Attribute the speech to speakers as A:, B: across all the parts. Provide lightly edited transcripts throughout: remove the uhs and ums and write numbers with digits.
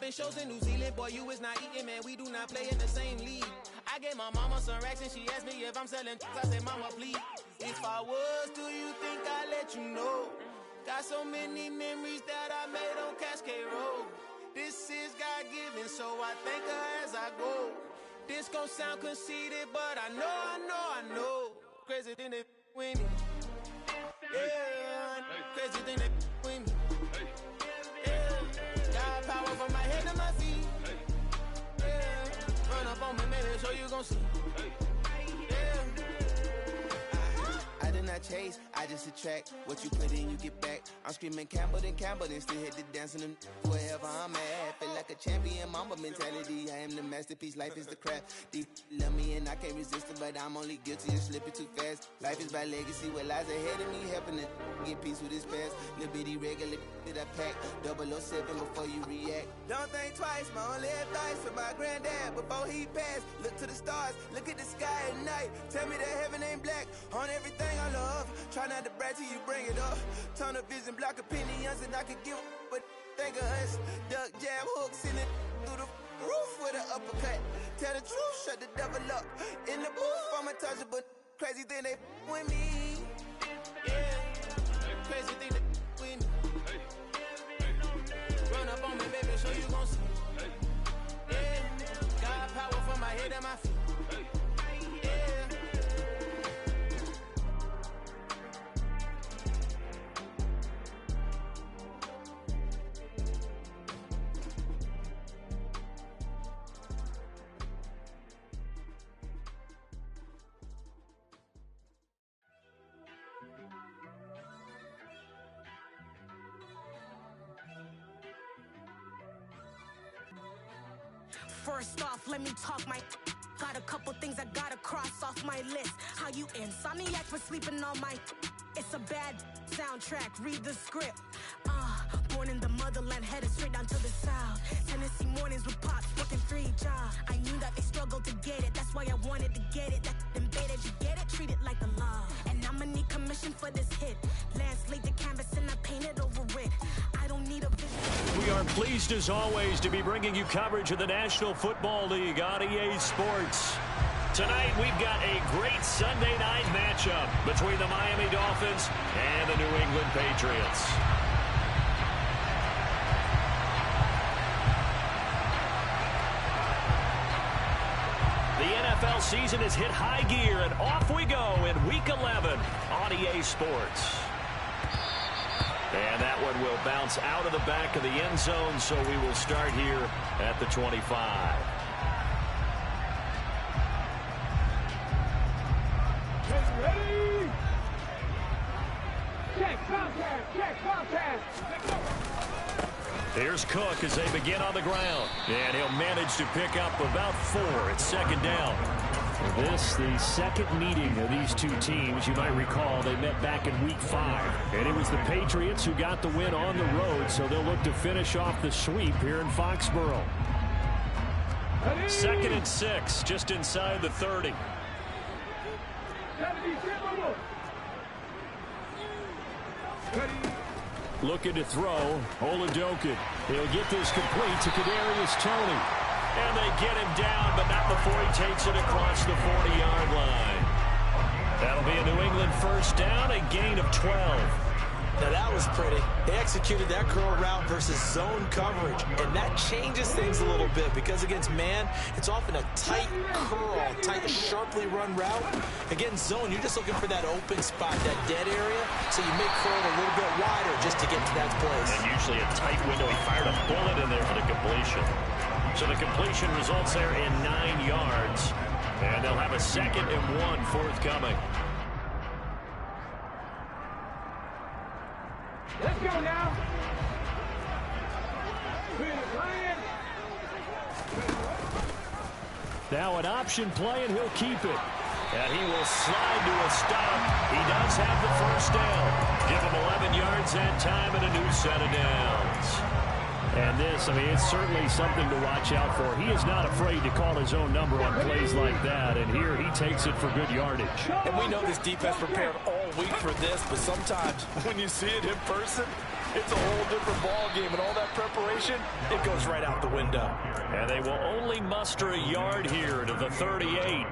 A: popping shows in New Zealand. Boy, you is not eating, man. We do not play in the same league. I gave my mama some racks and she asked me if I'm selling. I said, mama, please. If I was, do you think I'd let you know? Got so many memories that I made on Cascade Road. This is God-given, so I thank her as I go. This gon' sound conceited, but I know. Crazy thing that with me. Yeah, crazy thing that with me. Yeah, got power from my head to my feet. Yeah, run up on me, maybe, so you gon' see. I did not chase, I just attract. What you put in, you get back. I'm screaming Campbell, then still hit the dancing and wherever I'm at. Feel like a champion, mamba mentality. I am the masterpiece, life is the craft. Deep love me and I can't resist it, but I'm only guilty of slipping too fast. Life is by legacy, what lies ahead of me, helping to get peace with this past. Little bitty regular that I pack, 007 before you react. Don't think twice, my only advice for my granddad before he passed. Look to the stars, look at the sky at night. Tell me that heaven ain't black on everything I love. Try not to brag till you bring it up. Tunnel vision, block opinions, and I could give but think of us. Duck, jab, hooks in it through the roof with an uppercut. Tell the truth, shut the devil up. In the booth, I'm untouchable. Crazy thing they with me. Yeah, crazy thing they with me. Run up on me, baby, so you gon' see. Yeah, got power from my head and my feet.
B: First off, let me talk my. Got a couple things I gotta cross off my list. How you insomniac for sleeping on my. It's a bad soundtrack, read the script. Born in the motherland, headed straight down to the south. Tennessee mornings with pops, working 3 jobs. I knew that they struggled to get it, that's why I wanted to get it. That embedded, you get it, treat it like the law. And I'ma need commission for this hit. Lance laid the canvas and I painted over it. I don't need a vision.
C: We are pleased as always to be bringing you coverage of the National Football League on EA Sports. Tonight we've got a great Sunday night matchup between the Miami Dolphins and the New England Patriots. The NFL season has hit high gear, and off we go in Week 11 on EA Sports. And that one will bounce out of the back of the end zone, so we will start here at the 25.
D: Ready? Check contact.
C: Here's Cook as they begin on the ground. And he'll manage to pick up about 4. It's second down.
E: This, the second meeting of these two teams. You might recall they met back in Week 5. And it was the Patriots who got the win on the road, so they'll look to finish off the sweep here in Foxborough.
C: Second and 6, just inside the 30.
E: Looking to throw, Oladokin. He'll get this complete to Kadarius Toney.
C: And they get him down, but not before he takes it across the 40-yard line. That'll be a New England first down, a gain of 12.
F: Now that was pretty. They executed that curl route versus zone coverage, and that changes things a little bit because against man, it's often a tight curl, tight, sharply run route. Against zone, you're just looking for that open spot, that dead area, so you make curl a little bit wider just to get to that place.
C: And usually a tight window. He fired a bullet in there for the completion. So the completion results there in 9 yards, and they'll have a 2nd and 1 forthcoming.
D: Let's go now.
E: Now an option play, and he'll keep it.
C: And he will slide to a stop. He does have the first down. Give him 11 yards that time and a new set of downs.
E: And this, I mean, it's certainly something to watch out for. He is not afraid to call his own number on plays like that, and here he takes it for good yardage.
F: And we know this defense prepared all week for this, but sometimes when you see it in person, it's a whole different ball game, and all that preparation, it goes right out the window.
C: And they will only muster a yard here to the 38.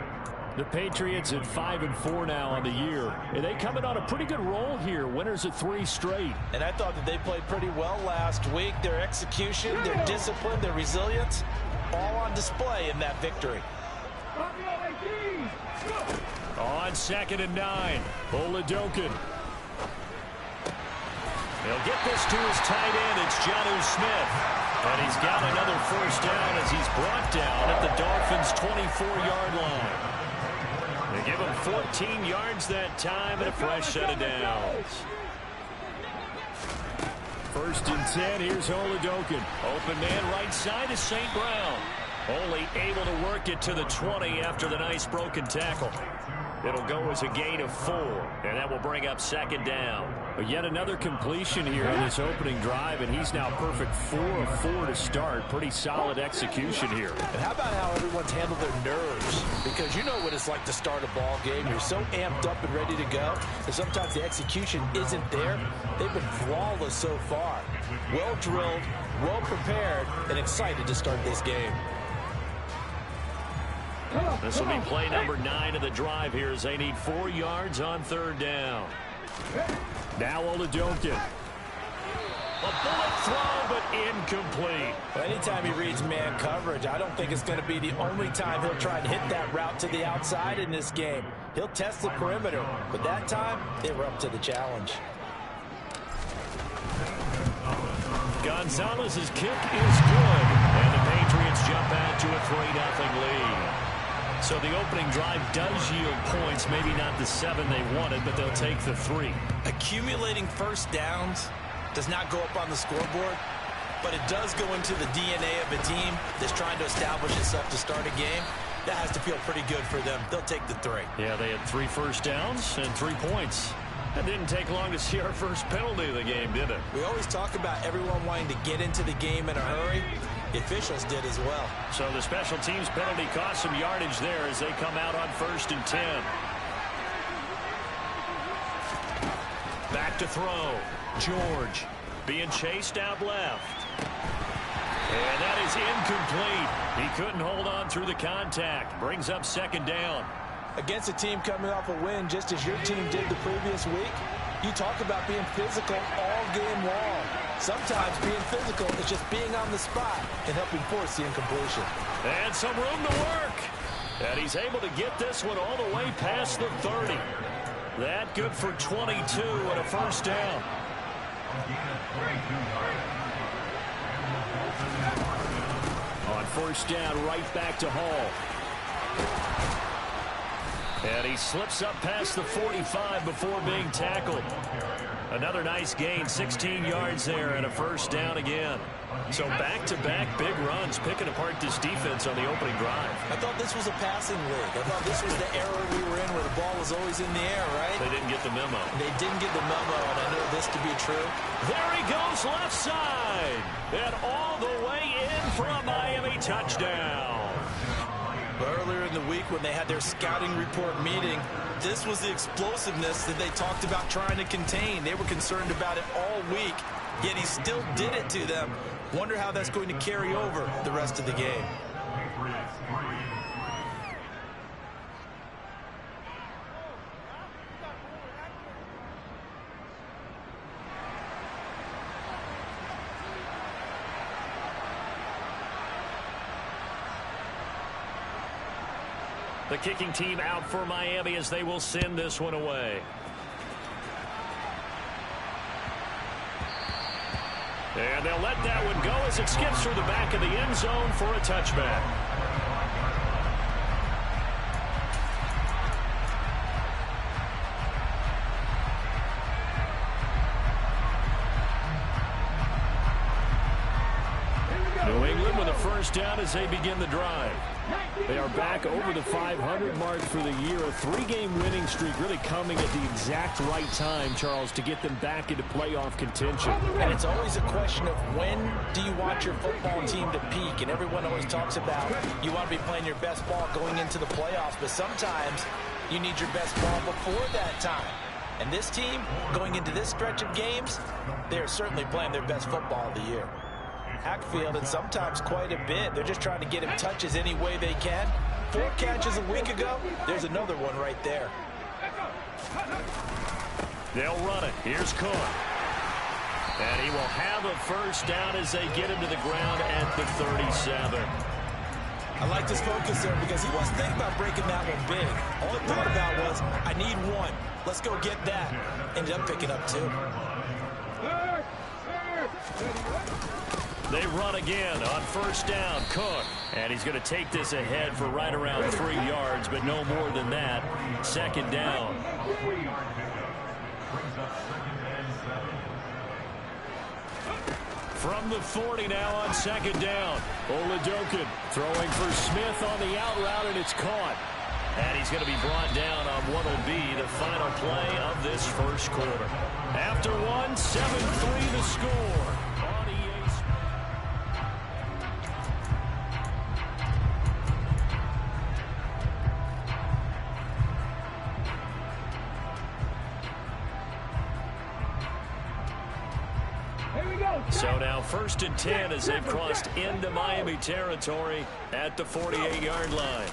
E: The Patriots at 5-4 now on the year. And they coming on a pretty good roll here. Winners of 3 straight.
F: And I thought that they played pretty well last week. Their execution, their discipline, their resilience, all on display in that victory.
E: On 2nd and 9, Oladokin.
C: He'll get this to his tight end. It's Jonnu Smith. And he's got another first down as he's brought down at the Dolphins' 24-yard line. They give him 14 yards that time and a fresh set of downs.
E: 1st and 10, here's Oladokin.
C: Open man right side is St. Brown. Only able to work it to the 20 after the nice broken tackle. It'll go as a gain of 4, and that will bring up 2nd down.
E: But yet another completion here on this opening drive, and he's now perfect 4 of 4 to start. Pretty solid execution here.
F: And how about how everyone's handled their nerves? Because you know what it's like to start a ball game. You're so amped up and ready to go, and sometimes the execution isn't there. They've been flawless so far. Well drilled, well prepared, and excited to start this game.
C: This will be play number 9 of the drive here as they need 4 yards on 3rd down.
E: Now Oladokin.
C: A bullet throw, but incomplete.
F: Well, anytime he reads man coverage, I don't think it's going to be the only time he'll try and hit that route to the outside in this game. He'll test the perimeter, but that time, they were up to the challenge.
C: Gonzalez's kick is good, and the Patriots jump out to a 3-0 lead. So the opening drive does yield points, maybe not the 7 they wanted, but they'll take the 3.
F: Accumulating first downs does not go up on the scoreboard, but it does go into the DNA of a team that's trying to establish itself to start a game. That has to feel pretty good for them. They'll take the 3.
C: Yeah, they had 3 first downs and 3 points. It didn't take long to see our first penalty of the game, did it?
F: We always talk about everyone wanting to get into the game in a hurry. The officials did as well.
C: So the special teams penalty cost some yardage there as they come out on 1st and 10. Back to throw. George being chased out left. And that is incomplete. He couldn't hold on through the contact. Brings up 2nd down.
F: Against a team coming off a win just as your team did the previous week, you talk about being physical all game long. Sometimes being physical is just being on the spot and helping force the incompletion.
C: And some room to work. And he's able to get this one all the way past the 30. That good for 22 and a first down.
E: On 1st down, right back to Hall.
C: And he slips up past the 45 before being tackled. Another nice gain, 16 yards there, and a first down again. So back-to-back big runs, picking apart this defense on the opening drive.
F: I thought this was a passing league. I thought this was the era we were in where the ball was always in the air, right?
C: They didn't get the memo.
F: They didn't get the memo, and I know this to be true.
C: There he goes, left side. And all the way in for a Miami touchdown.
F: But earlier in the week when they had their scouting report meeting, this was the explosiveness that they talked about trying to contain. They were concerned about it all week, yet he still did it to them. Wonder how that's going to carry over the rest of the game.
C: The kicking team out for Miami as they will send this one away. And they'll let that one go as it skips through the back of the end zone for a touchback. New England with a first down as they begin the drive.
E: They are back over the 500 mark for the year. A 3-game winning streak really coming at the exact right time, Charles, to get them back into playoff contention.
F: And it's always a question of when do you want your football team to peak? And everyone always talks about you want to be playing your best ball going into the playoffs, but sometimes you need your best ball before that time. And this team, going into this stretch of games, they are certainly playing their best football of the year. Backfield, and sometimes quite a bit. They're just trying to get him touches any way they can. 4 catches a week ago. There's another one right there.
C: They'll run it. Here's Cook. And he will have a first down as they get him to the ground at the 37.
F: I like this focus there because he wasn't thinking about breaking that one big. All he thought about was, I need one. Let's go get that. Ended up picking up 2.
C: They run again on first down. Cook. And he's going to take this ahead for right around 3 yards, but no more than that. Second down. From the 40 now on second down. Oladokin throwing for Smith on the out route, and it's caught. And he's going to be brought down on what will be the final play of this first quarter. After 1, 7-3 the score. On EA Sports. So now 1st and 10 as they've crossed into Miami territory at the 48-yard line.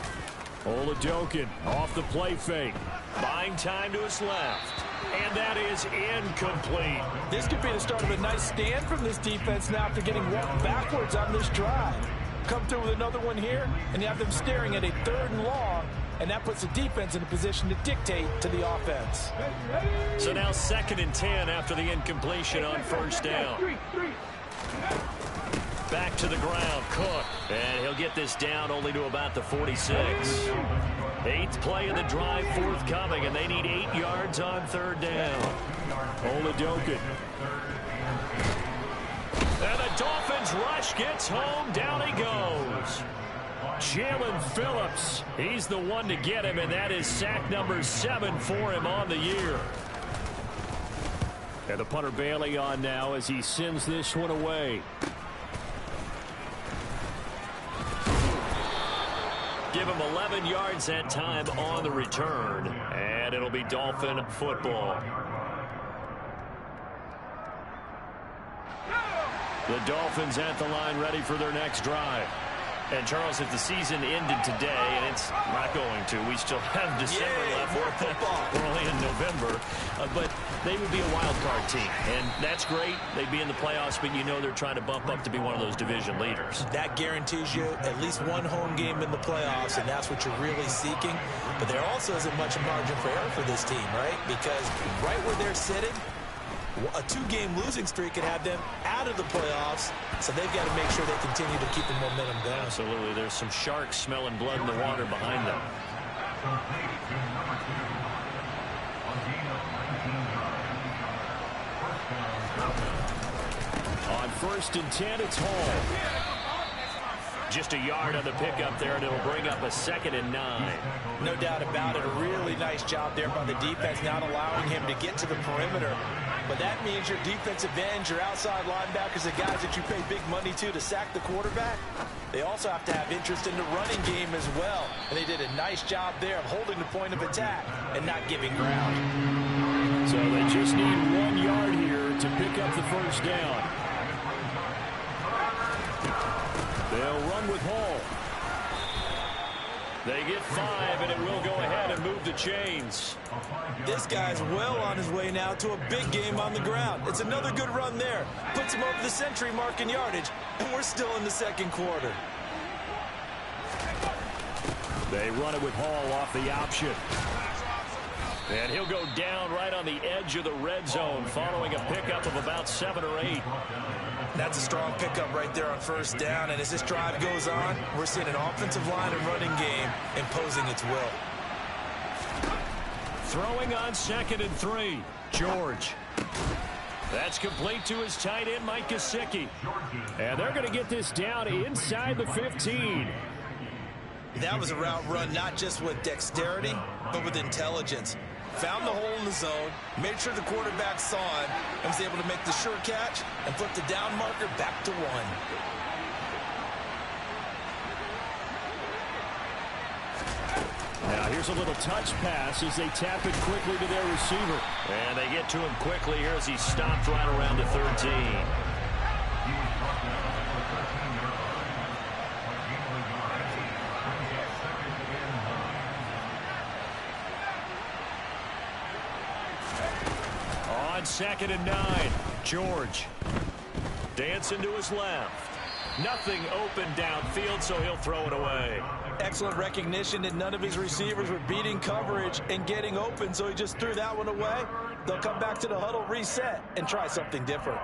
C: Oladokin off the play fake. Buying time to his left. And that is incomplete.
F: This could be the start of a nice stand from this defense now after getting walked backwards on this drive. Come through with another one here, and you have them staring at a 3rd and long, and that puts the defense in a position to dictate to the offense.
C: So now 2nd and 10 after the incompletion on first down. Back to the ground, Cook. And he'll get this down only to about the 46. 8th play of the drive forthcoming, and they need 8 yards on 3rd down. Oladokin. And the Dolphins rush gets home. Down he goes. Jalen Phillips, he's the one to get him, and that is sack number 7 for him on the year. And the punter Bailey on now as he sends this one away. Give him 11 yards that time on the return, and it'll be Dolphin football. The Dolphins at the line ready for their next drive. And, Charles, if the season ended today, and it's not going to, we still have December left.
F: More football.
C: We're only in November. But they would be a wild card team. And that's great. They'd be in the playoffs, but you know they're trying to bump up to be one of those division leaders.
F: That guarantees you at least one home game in the playoffs, and that's what you're really seeking. But there also isn't much margin for error for this team, right? Because right where they're sitting, a 2-game losing streak could have them out of the playoffs, so they've got to make sure they continue to keep the momentum down.
C: Absolutely. There's some sharks smelling blood in the water behind them. On 1st and 10, it's Hall. Just a yard on the pickup there, and it'll bring up a 2nd and 9.
F: No doubt about it. A really nice job there by the defense, not allowing him to get to the perimeter. But that means your defensive ends, your outside linebackers, the guys that you pay big money to sack the quarterback, they also have to have interest in the running game as well. And they did a nice job there of holding the point of attack and not giving ground.
E: So they just need 1 yard here to pick up the first down. They'll run with Hall.
C: They get 5, and it will go ahead and move the chains.
F: This guy's well on his way now to a big game on the ground. It's another good run there. Puts him over the century mark in yardage, and we're still in the 2nd quarter.
E: They run it with Hall off the option.
C: And he'll go down right on the edge of the red zone following a pickup of about 7 or 8.
F: That's a strong pickup right there on first down, and as this drive goes on, we're seeing an offensive line and running game imposing its will.
C: Throwing on 2nd and 3. George. That's complete to his tight end, Mike Gesicki.
E: And they're going to get this down inside the 15.
F: That was a route run not just with dexterity, but with intelligence. Found the hole in the zone, made sure the quarterback saw him, and was able to make the sure catch and flip the down marker back to 1.
E: Now Here's a little touch pass as they tap it quickly to their receiver.
C: And they get to him quickly here as he stopped right around the 13. On 2nd and 9, George. Dancing to his left. Nothing open downfield, so he'll throw it away.
F: Excellent recognition that none of his receivers were beating coverage and getting open, so he just threw that one away. They'll come back to the huddle, reset, and try something different.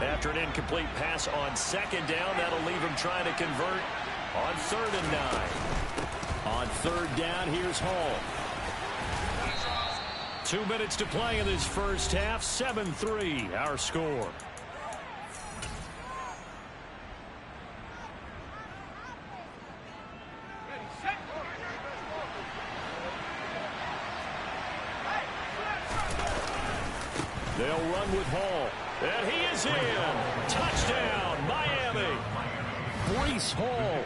C: After an incomplete pass on 2nd down, that'll leave him trying to convert on 3rd and 9.
E: On 3rd down, here's Hall. 2 minutes to play in this first half. 7-3, our score. They'll run with Hall. And he is in. Touchdown, Miami. Breece Hall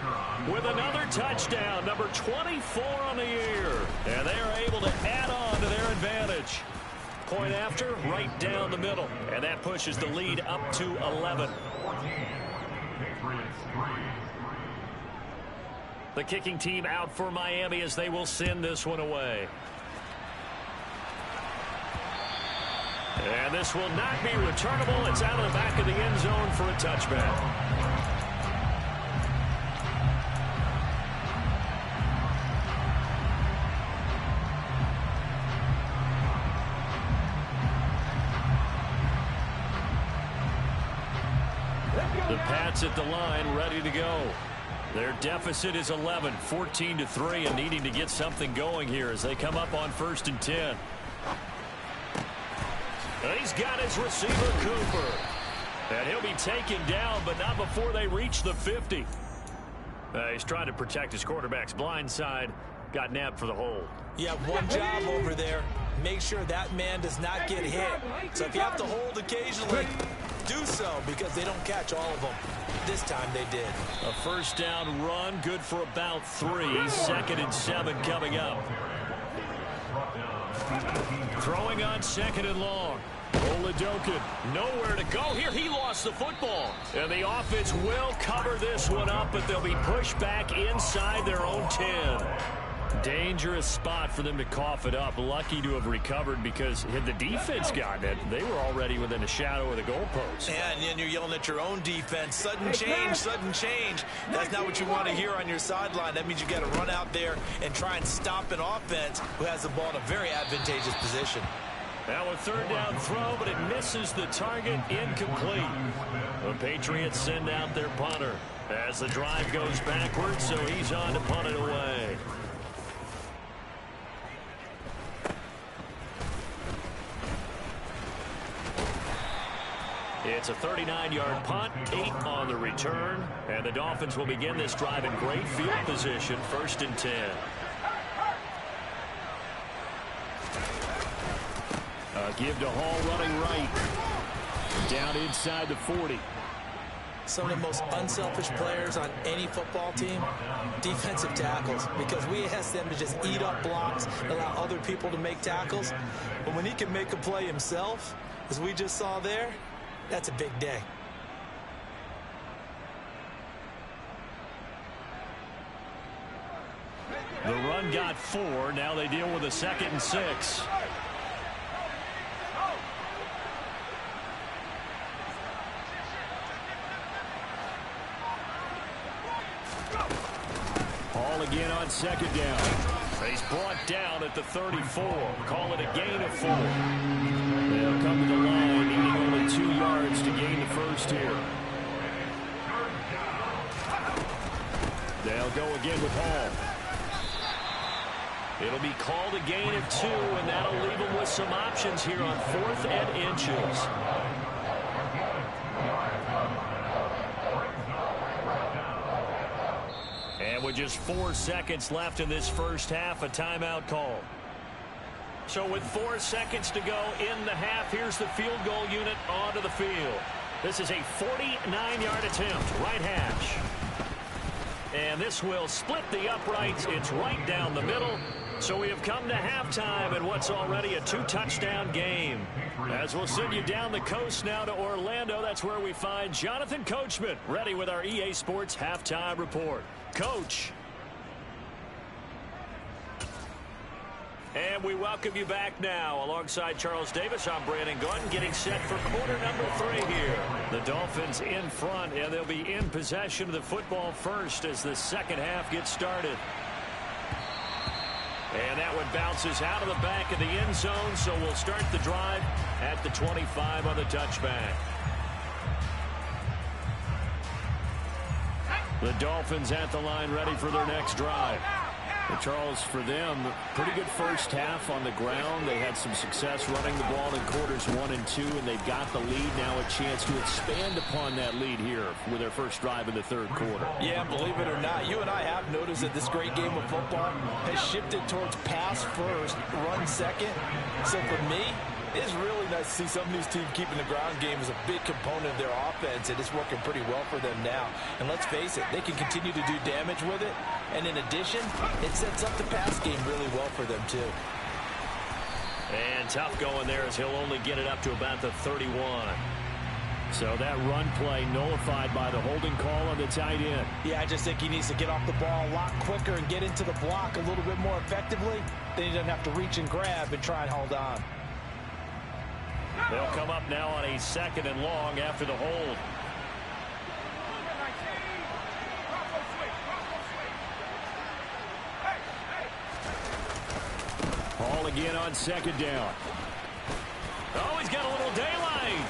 E: with another touchdown, number 24 on the year. And they are able to add on to their advantage. Point after, right down the middle. And that pushes the lead up to 11. The kicking team out for Miami as they will send this one away. And this will not be returnable. It's out of the back of the end zone for a touchback. The Pats at the line, ready to go. Their deficit is 11, 14-3, and needing to get something going here as they come up on 1st and 10. He's got his receiver, Cooper. And he'll be taken down, but not before they reach the 50. He's trying to protect his quarterback's blind side. Got nabbed for the hold.
F: You have one job over there. Make sure that man does not get hit. So if you have to hold occasionally, do so, because they don't catch all of them. This time they did.
E: A 1st down run, good for about 3. 2nd and 7 coming up. Throwing on 2nd and long. Oladokin, nowhere to go here. He lost the football. And the offense will cover this one up, but they'll be pushed back inside their own 10. Dangerous spot for them to cough it up. Lucky to have recovered, because had the defense gotten it, they were already within a shadow of the goalpost.
F: And then you're yelling at your own defense. Sudden change, sudden change. That's not what you want to hear on your sideline. That means you got to run out there and try and stop an offense who has the ball in a very advantageous position.
E: Now a 3rd down throw, but it misses the target. Incomplete. The Patriots send out their punter as the drive goes backwards, so he's on to punt it away. It's a 39-yard punt, 8 on the return, and the Dolphins will begin this drive in great field position, 1st and 10. Give to Hall running right. Down inside the 40.
F: Some of the most unselfish players on any football team, defensive tackles, because we ask them to just eat up blocks, allow other people to make tackles. But when he can make a play himself, as we just saw there, that's a big day.
E: The run got 4. Now they deal with a 2nd and 6. Hall again on 2nd down. He's brought down at the 34. Call it a gain of 4. They'll come to the line, needing only 2 yards to gain the first here. They'll go again with Hall. It'll be called a gain of 2, and that'll leave them with some options here on 4th and inches. And with just 4 seconds left in this first half, a timeout call. So with 4 seconds to go in the half, here's the field goal unit onto the field.
C: This is a 49-yard attempt, right hash. And this will split the uprights. It's right down the middle. So we have come to halftime in what's already a 2-touchdown game. As we'll send you down the coast now to Orlando, that's where we find Jonathan Coachman, ready with our EA Sports Halftime Report. Coach. And we welcome you back now. Alongside Charles Davis, I'm Brandon Gunn, getting set for quarter number 3 here. The Dolphins in front, and they'll be in possession of the football first as the second half gets started. And that one bounces out of the back of the end zone, so we'll start the drive at the 25 on the touchback. The Dolphins at the line ready for their next drive. And Charles, for them, pretty good first half on the ground. They had some success running the ball in quarters 1 and 2, and they've got the lead now, a chance to expand upon that lead here with their first drive in the third quarter.
F: Yeah, believe it or not, you and I have noticed that this great game of football has shifted towards pass first, run second. So for me, it's really nice to see some of these teams keeping the ground game as a big component of their offense, and it's working pretty well for them now. And let's face it, they can continue to do damage with it. And in addition, it sets up the pass game really well for them, too.
C: And tough going there as he'll only get it up to about the 31. So that run play nullified by the holding call on the tight end.
F: Yeah, I just think he needs to get off the ball a lot quicker and get into the block a little bit more effectively. Then he doesn't have to reach and grab and try and hold on.
C: They'll come up now on a 2nd and long after the hold. Hall again on 2nd down. Oh, he's got a little daylight.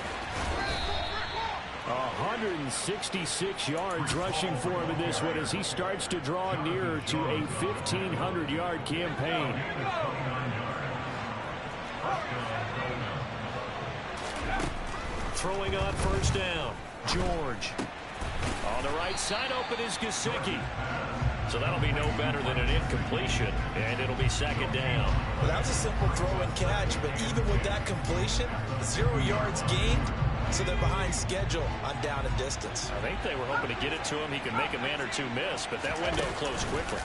C: 166 yards rushing for him in this one as he starts to draw nearer to a 1,500-yard campaign. Throwing on first down, George. On the right side, open is Gesicki. So that'll be no better than an incompletion, and it'll be 2nd down.
F: Well, that was a simple throw and catch, but even with that completion, 0 yards gained, so they're behind schedule on down and distance.
C: I think they were hoping to get it to him. He could make a man or two miss, but that window closed quickly.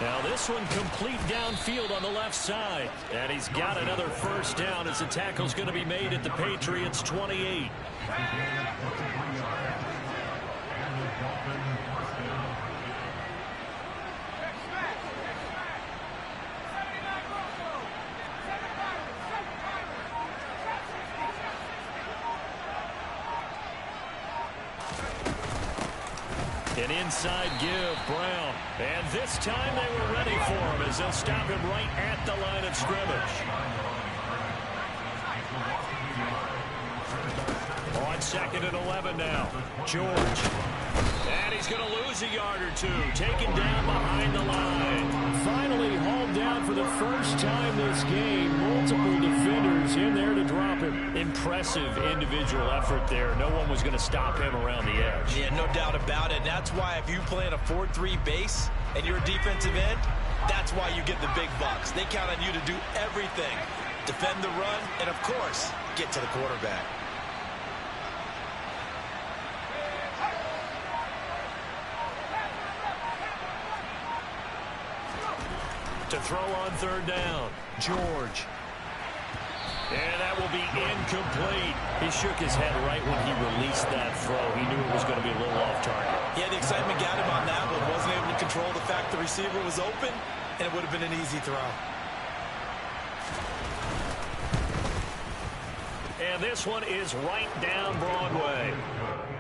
C: Now this one complete downfield on the left side. And he's got another first down as the tackle's going to be made at the Patriots' 28. An inside give, Brown. And this time they were ready for him as they'll stop him right at the line of scrimmage. On 2nd and 11 now. George. And he's going to lose a yard or two. Taken down behind the line. Finally hauled down for the first time this game. Multiple defenders in there to drop him. Impressive individual effort there. No one was going to stop him around the edge.
F: Yeah, no doubt about it. That's why if you play in a 4-3 base and you're a defensive end, that's why you get the big bucks. They count on you to do everything. Defend the run and, of course, get to the quarterback.
C: To throw on 3rd down, George. And that will be incomplete. He shook his head right when he released that throw. He knew it was going to be a little off target.
F: Yeah, the excitement got him on that one. Wasn't able to control the fact the receiver was open, and it would have been an easy throw.
C: And this one is right down Broadway.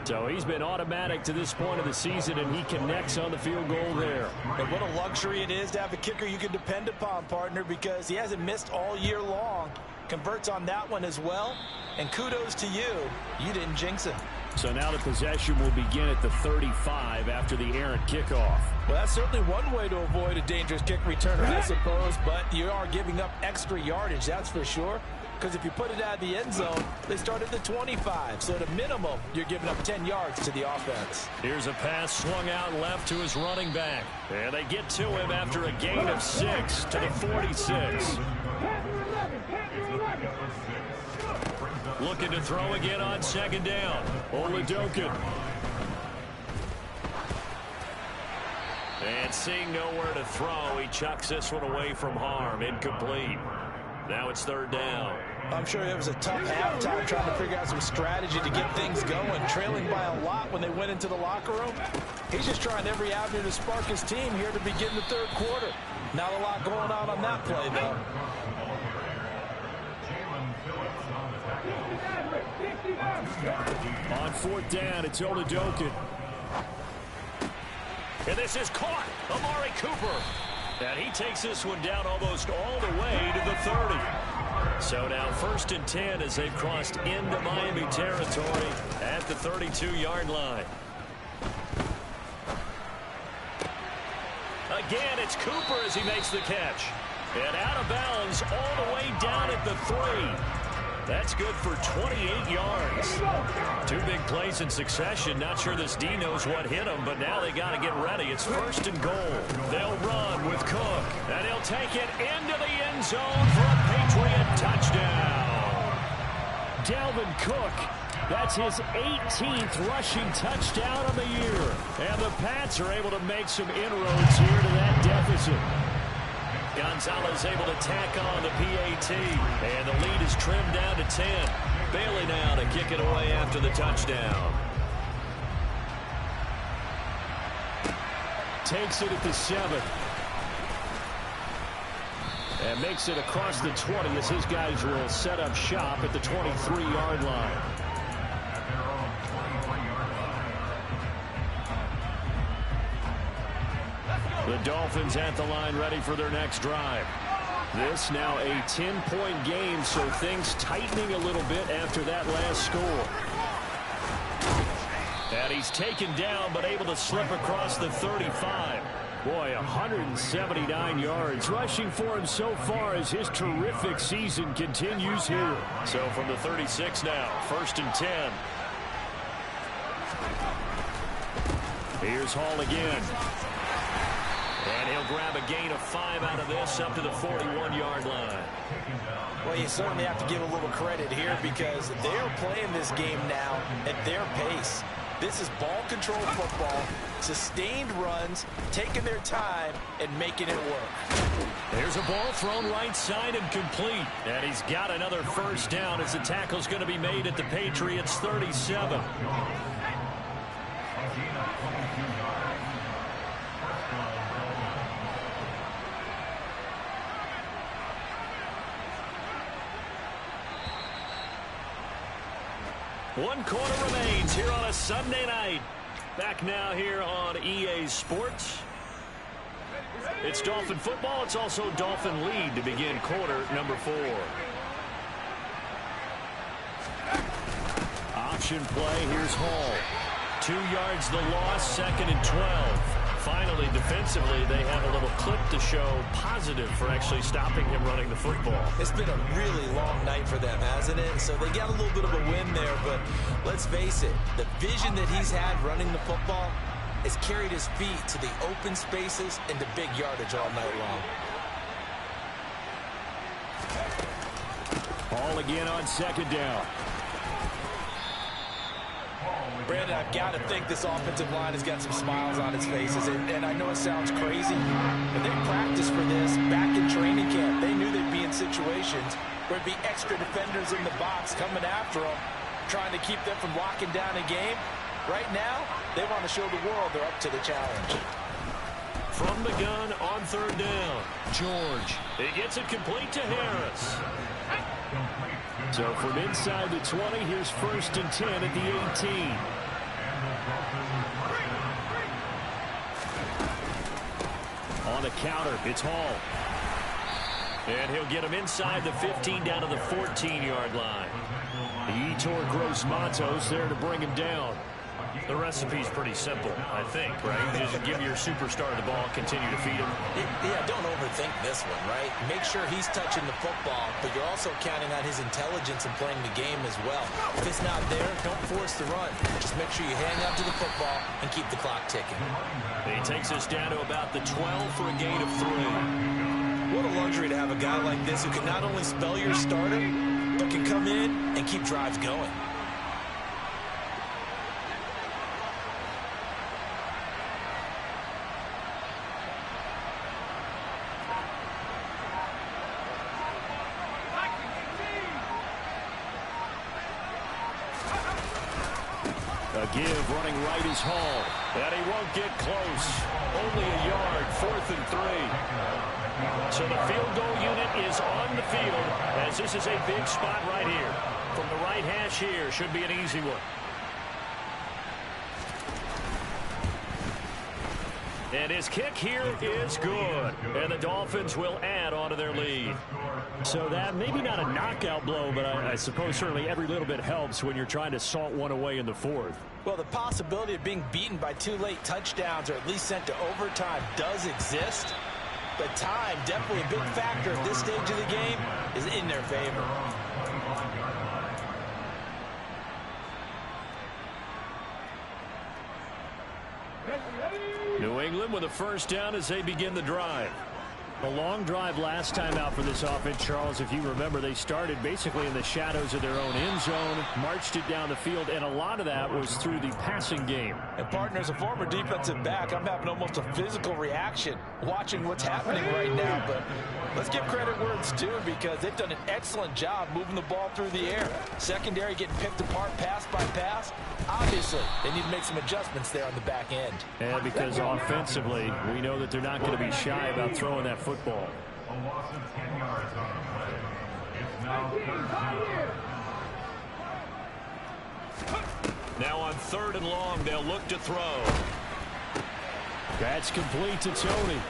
C: So he's been automatic to this point of the season, and he connects on the field goal there.
F: And what a luxury it is to have a kicker you can depend upon, partner, because he hasn't missed all year long. Converts on that one as well, and kudos to you. You didn't jinx him.
E: So now the possession will begin at the 35 after the errant kickoff.
F: Well, that's certainly one way to avoid a dangerous kick returner, I suppose, but you are giving up extra yardage, that's for sure. Because if you put it out of the end zone, they start at the 25. So at a minimum, you're giving up 10 yards to the offense.
C: Here's a pass swung out left to his running back. And they get to him after a gain of 6 to the 46.
E: Looking to throw again on second down. Oladokin. And seeing nowhere to throw, he chucks this one away from harm. Incomplete. Now it's third down.
F: I'm sure it was a tough halftime trying to figure out some strategy to get things going. Trailing by a lot when they went into the locker room. He's just trying every avenue to spark his team here to begin the third quarter. Not a lot going on that play, though.
E: On fourth down, it's Oladokin. And this is caught. Amari Cooper. And he takes this one down almost all the way to the 30. So now first and 10 as they've crossed into Miami territory at the 32-yard line. Again, it's Cooper as he makes the catch. And out of bounds all the way down at the 3. That's good for 28 yards. Two big plays in succession. Not sure this D knows what hit him, but now they got to get ready. It's first and goal. They'll run with Cook, and he'll take it into the end zone for a Patriot touchdown. Dalvin Cook, that's his 18th rushing touchdown of the year. And the Pats are able to make some inroads here to that deficit. Gonzalez able to tack on the PAT, and the lead is trimmed down to 10. Bailey now to kick it away after the touchdown. Takes it at the 7. And makes it across the 20 as his guys will set up shop at the 23-yard line. The Dolphins at the line ready for their next drive. This now a 10-point game, so things tightening a little bit after that last score. And he's taken down but able to slip across the 35. Boy, 179 yards rushing for him so far as his terrific season continues here. So from the 36 now, first and 10. Here's Hall again. And he'll grab a gain of 5 out of this up to the 41-yard line.
F: Well, you certainly have to give a little credit here because they're playing this game now at their pace. This is ball control football, sustained runs, taking their time, and making it work.
E: There's a ball thrown right side and complete. And he's got another first down as the tackle's going to be made at the Patriots' 37. One quarter remains here on a Sunday night. Back now here on EA Sports. It's Dolphin football. It's also Dolphin lead to begin quarter number 4. Option play. Here's Hall. 2 yards the loss, second and 12. Finally, defensively, they have a little clip to show positive for actually stopping him running the football.
F: It's been a really long night for them, hasn't it? So they got a little bit of a win there, but let's face it, the vision that he's had running the football has carried his feet to the open spaces and the big yardage all night long.
E: Hall again on second down.
F: Brandon, I've got to think this offensive line has got some smiles on its faces, and I know it sounds crazy, but they practiced for this back in training camp. They knew they'd be in situations where there'd be extra defenders in the box coming after them, trying to keep them from locking down a game. Right now, they want to show the world they're up to the challenge.
E: From the gun on third down, George. He gets it complete to Harris. So from inside the 20, here's first and 10 at the 18. On the counter, it's Hall. And he'll get him inside the 15 down to the 14-yard line. Yetur Gross-Matos there to bring him down. The recipe's pretty simple, I think, right? You just give your superstar the ball, continue to feed him.
F: Yeah, don't overthink this one, right? Make sure he's touching the football, but you're also counting on his intelligence in playing the game as well. If it's not there, don't force the run. Just make sure you hang on to the football and keep the clock ticking.
E: He takes us down to about the 12 for a gain of 3.
F: What a luxury to have a guy like this who can not only spell your starter, but can come in and keep drives going.
E: A give running right is Hall. And he won't get close. Only a yard, 4th and 3. So the field goal unit is on the field as this is a big spot right here. From the right hash here, should be an easy one. And his kick here is good. And the Dolphins will add on to their lead. So that maybe not a knockout blow, but I suppose certainly every little bit helps when you're trying to salt one away in the 4th.
F: Well, the possibility of being beaten by 2 late touchdowns or at least sent to overtime does exist. But time, definitely a big factor at this stage of the game, is in their favor.
E: New England with a first down as they begin the drive. A long drive last time out for this offense, Charles. If you remember, they started basically in the shadows of their own end zone, marched it down the field, and a lot of that was through the passing game.
F: And partner, as a former defensive back, I'm having almost a physical reaction watching what's happening right now. But let's give credit where it's due because they've done an excellent job moving the ball through the air. Secondary getting picked apart pass by pass. Obviously, they need to make some adjustments there on the back end.
E: And because offensively, we know that they're not going to be shy about throwing that football. Now on 3rd and long, they'll look to throw. That's complete to Tony.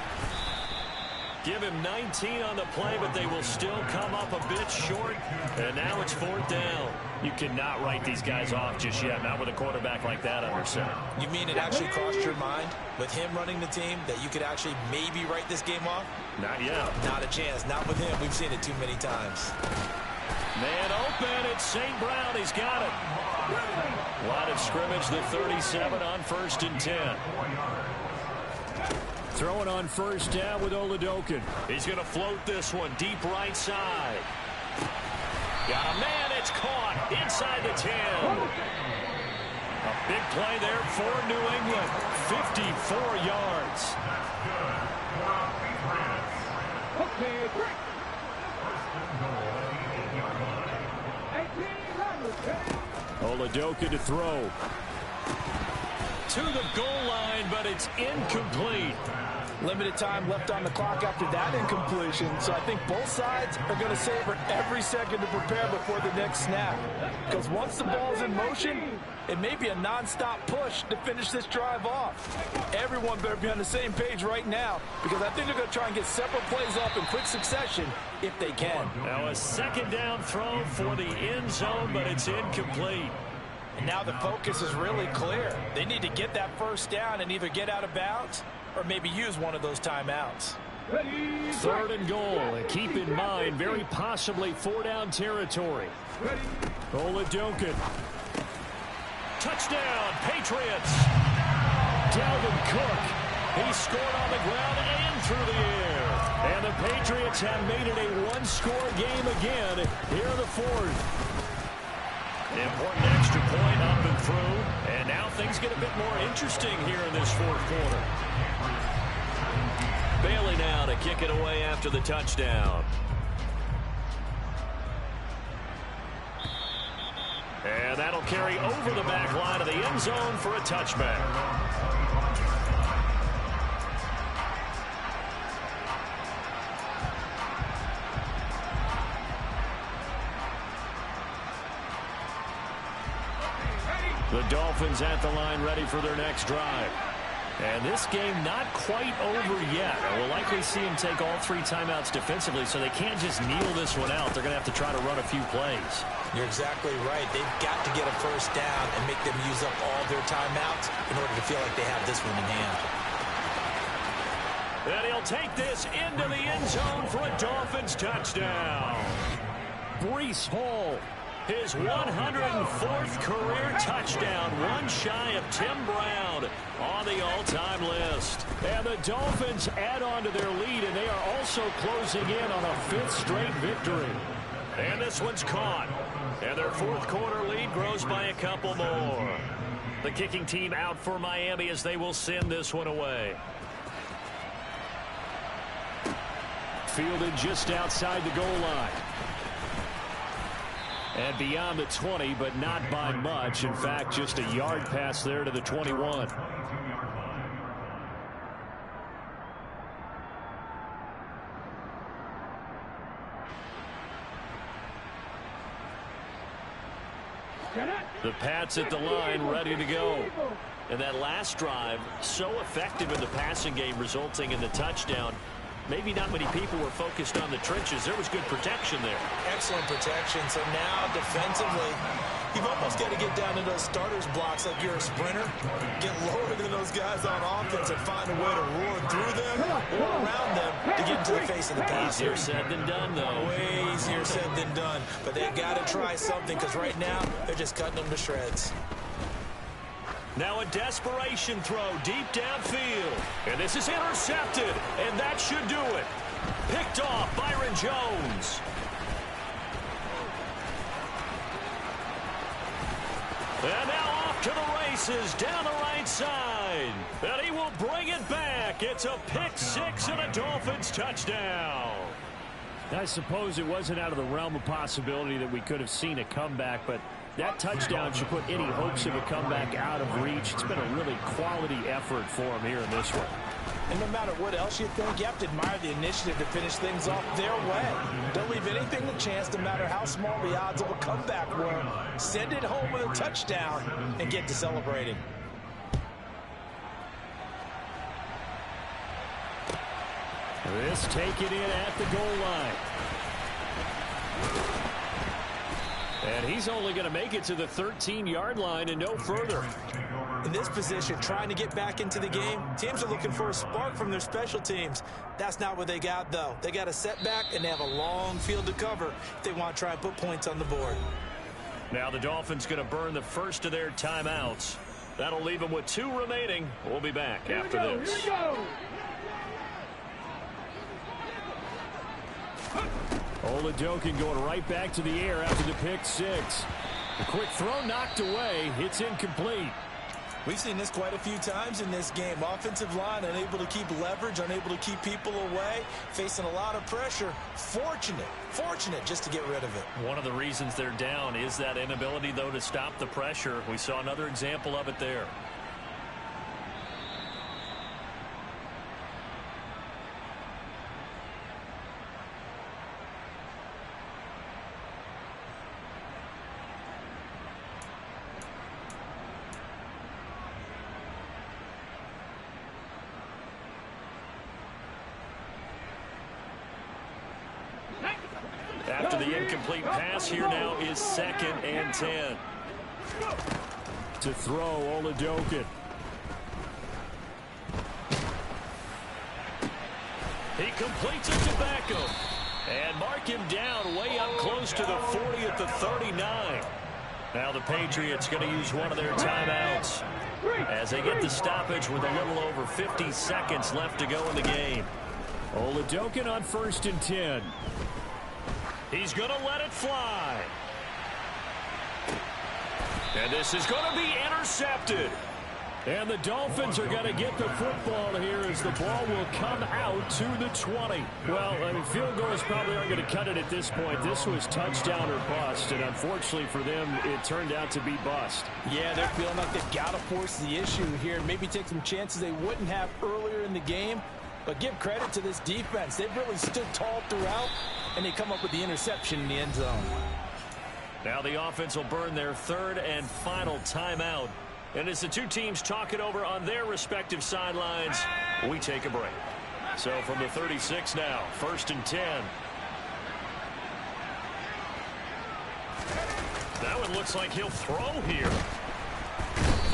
E: Give him 19 on the play, but they will still come up a bit short. And now it's 4th down. You cannot write these guys off just yet, not with a quarterback like that under center.
F: You mean it actually crossed your mind with him running the team that you could actually maybe write this game off?
E: Not yet.
F: Not a chance. Not with him. We've seen it too many times.
E: Man open. It's St. Brown. He's got it. Line of scrimmage, the 37 on 1st and 10. Throwing on 1st down with Oladokin. He's going to float this one deep right side. Got a man. It's caught inside the 10. A big play there for New England. 54 yards. Oladokin to throw. To the goal line, but it's incomplete.
F: Limited time left on the clock after that incompletion, so I think both sides are going to savor every second to prepare before the next snap. Because once the ball's in motion, it may be a non-stop push to finish this drive off. Everyone better be on the same page right now, because I think they're going to try and get several plays off in quick succession if they can.
E: Now a 2nd down throw for the end zone, but it's incomplete.
F: And now the focus is really clear. They need to get that 1st down and either get out of bounds or maybe use one of those timeouts.
E: 3rd and goal, and keep in mind, very possibly 4-down territory. Oladokin. Touchdown, Patriots. Dalvin Cook. He scored on the ground and through the air. And the Patriots have made it a 1-score game again here in the 4th. Important extra point up and through. And now things get a bit more interesting here in this 4th quarter. Bailey now to kick it away after the touchdown. And that'll carry over the back line of the end zone for a touchback. The Dolphins at the line ready for their next drive. And this game not quite over yet. We'll likely see him take all 3 timeouts defensively, so they can't just kneel this one out. They're going to have to try to run a few plays.
F: You're exactly right. They've got to get a 1st down and make them use up all their timeouts in order to feel like they have this one in hand.
E: And he'll take this into the end zone for a Dolphins touchdown. Breece Hall.
C: His 104th career touchdown, one shy of Tim Brown on the all-time list.
E: And the Dolphins add on to their lead, and they are also closing in on a 5th straight victory.
C: And this one's caught. And their 4th quarter lead grows by a couple more. The kicking team out for Miami as they will send this one away.
E: Fielded just outside the goal line. And beyond the 20, but not by much. In fact, just a yard pass there to the 21. The Pats at the line, ready to go. And that last drive, so effective in the passing game, resulting in the touchdown. Maybe not many people were focused on the trenches. There was good protection there.
F: Excellent protection. So now defensively, you've almost got to get down to those starters blocks like you're a sprinter. Get lower than those guys on offense and find a way to roar through them or around them to get into the face of the pass.
C: Easier said than done, though.
F: Way easier said than done. But they've got to try something because right now they're just cutting them to shreds.
C: Now a desperation throw deep downfield. And this is intercepted. And that should do it. Picked off Byron Jones. And now off to the races down the right side. And he will bring it back. It's a pick six and a Dolphins touchdown.
E: I suppose it wasn't out of the realm of possibility that we could have seen a comeback, but that touchdown should put any hopes of a comeback out of reach. It's been a really quality effort for him here in this one.
G: And no matter what else you think, you have to admire the initiative to finish things off their way. Don't leave anything to chance, no matter how small the odds of a comeback were. Send it home with a touchdown and get to celebrating.
E: This taken in at the goal line. And he's only going to make it to the 13-yard line and no further.
F: In this position, trying to get back into the game, teams are looking for a spark from their special teams. That's not what they got, though. They got a setback, and they have a long field to cover if they want to try and put points on the board.
C: Now the Dolphins going to burn the first of their timeouts. That'll leave them with 2 remaining. We'll be back after this.
D: Here we go.
E: Oladokin going right back to the air after the pick six. The quick throw knocked away. It's incomplete.
F: We've seen this quite a few times in this game. Offensive line unable to keep leverage, unable to keep people away, facing a lot of pressure. Fortunate just to get rid of it.
C: One of the reasons they're down is that inability, though, to stop the pressure. We saw another example of it there. After the incomplete pass, here now is 2nd and 10.
E: To throw, Oladokin.
C: He completes it to Beckham. And mark him down way up close to the 40 at the 39. Now the Patriots going to use one of their timeouts as they get the stoppage with a little over 50 seconds left to go in the game.
E: Oladokin on 1st and 10.
C: He's going to let it fly. And this is going to be intercepted.
E: And the Dolphins are going to get the football here as the ball will come out to the 20. Well, I mean, field goals probably aren't going to cut it at this point. This was touchdown or bust, and unfortunately for them, it turned out to be bust.
G: Yeah, they're feeling like they've got to force the issue here. Maybe take some chances they wouldn't have earlier in the game. But give credit to this defense. They've really stood tall throughout, and they come up with the interception in the end zone.
C: Now the offense will burn their 3rd and final timeout. And as the two teams talk it over on their respective sidelines, we take a break. So from the 36 now, 1st and 10. That one looks like he'll throw here.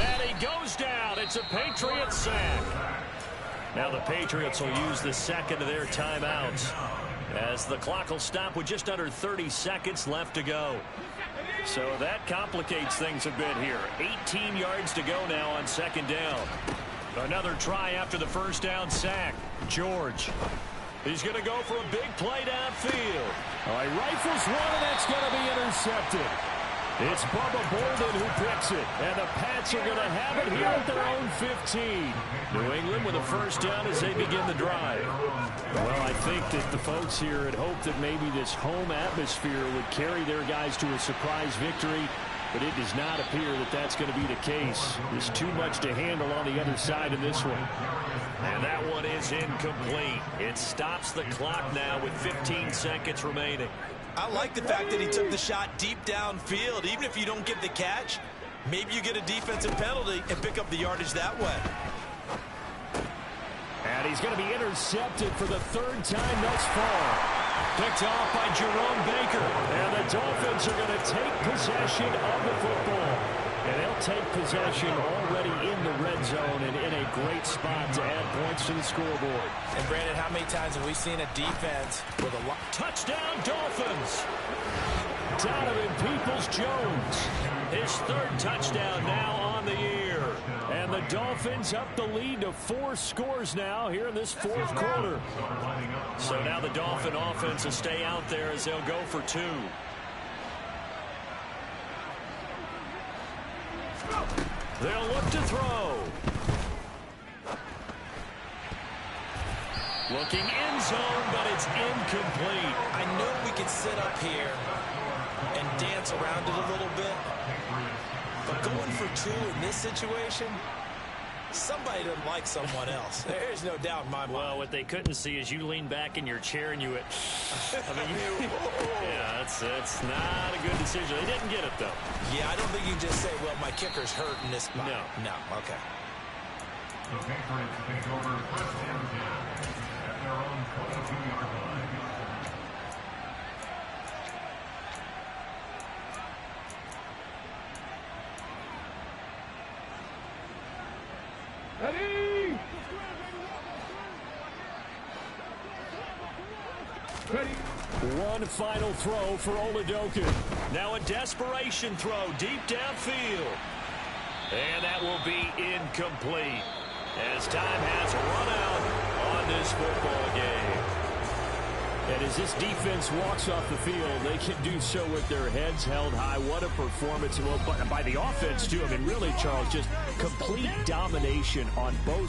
C: And he goes down. It's a Patriots sack. Now the Patriots will use the 2nd of their timeouts. as the clock will stop with just under 30 seconds left to go. So that complicates things a bit here. 18 yards to go now on second down. Another try after the first down sack. George. He's going to go for a big play downfield.
E: All right, rifles one, and that's going to be intercepted. It's Bubba Bolden who picks it, and the Pats are going to have it here at their own 15. New England with a first down as they begin the drive. Well, I think that the folks here had hoped that maybe this home atmosphere would carry their guys to a surprise victory, but it does not appear that that's going to be the case. There's too much to handle on the other side in this one.
C: And that one is incomplete. It stops the clock now with 15 seconds remaining.
F: I like the fact that he took the shot deep downfield. Even if you don't get the catch, maybe you get a defensive penalty and pick up the yardage that way.
E: And he's going to be intercepted for the third time thus far. Picked off by Jerome Baker. And the Dolphins are going to take possession of the football. And they'll take possession already in the red zone and in a great spot to add points to the scoreboard.
G: And Brandon, how many times have we seen a defense with a
C: touchdown Dolphins?
E: Donovan Peoples-Jones.
C: His third touchdown now on the year.
E: And the Dolphins up the lead to 4 scores now here in this fourth quarter.
C: So now the Dolphin offense will stay out there as they'll go for 2. They'll look to throw. Looking end zone, but it's incomplete.
F: I know we can sit up here and dance around it a little bit, but going for 2 in this situation, somebody doesn't like someone else. There's no doubt in my mind.
C: Well, what they couldn't see is you lean back in your chair and you went, yeah, it's not a good decision. They didn't get it, though.
F: Yeah, I don't think you can just say, well, my kicker's hurt in this spot. No, okay.
H: The Patriots take over first and 10 at their own 22-yard line.
D: Ready? Ready.
E: One final throw for Oladokun.
C: Now a desperation throw deep downfield. And that will be incomplete as time has run out on this football game.
E: And as this defense walks off the field, they can do so with their heads held high. What a performance by the offense, too. I mean, really, Charles, just complete domination on both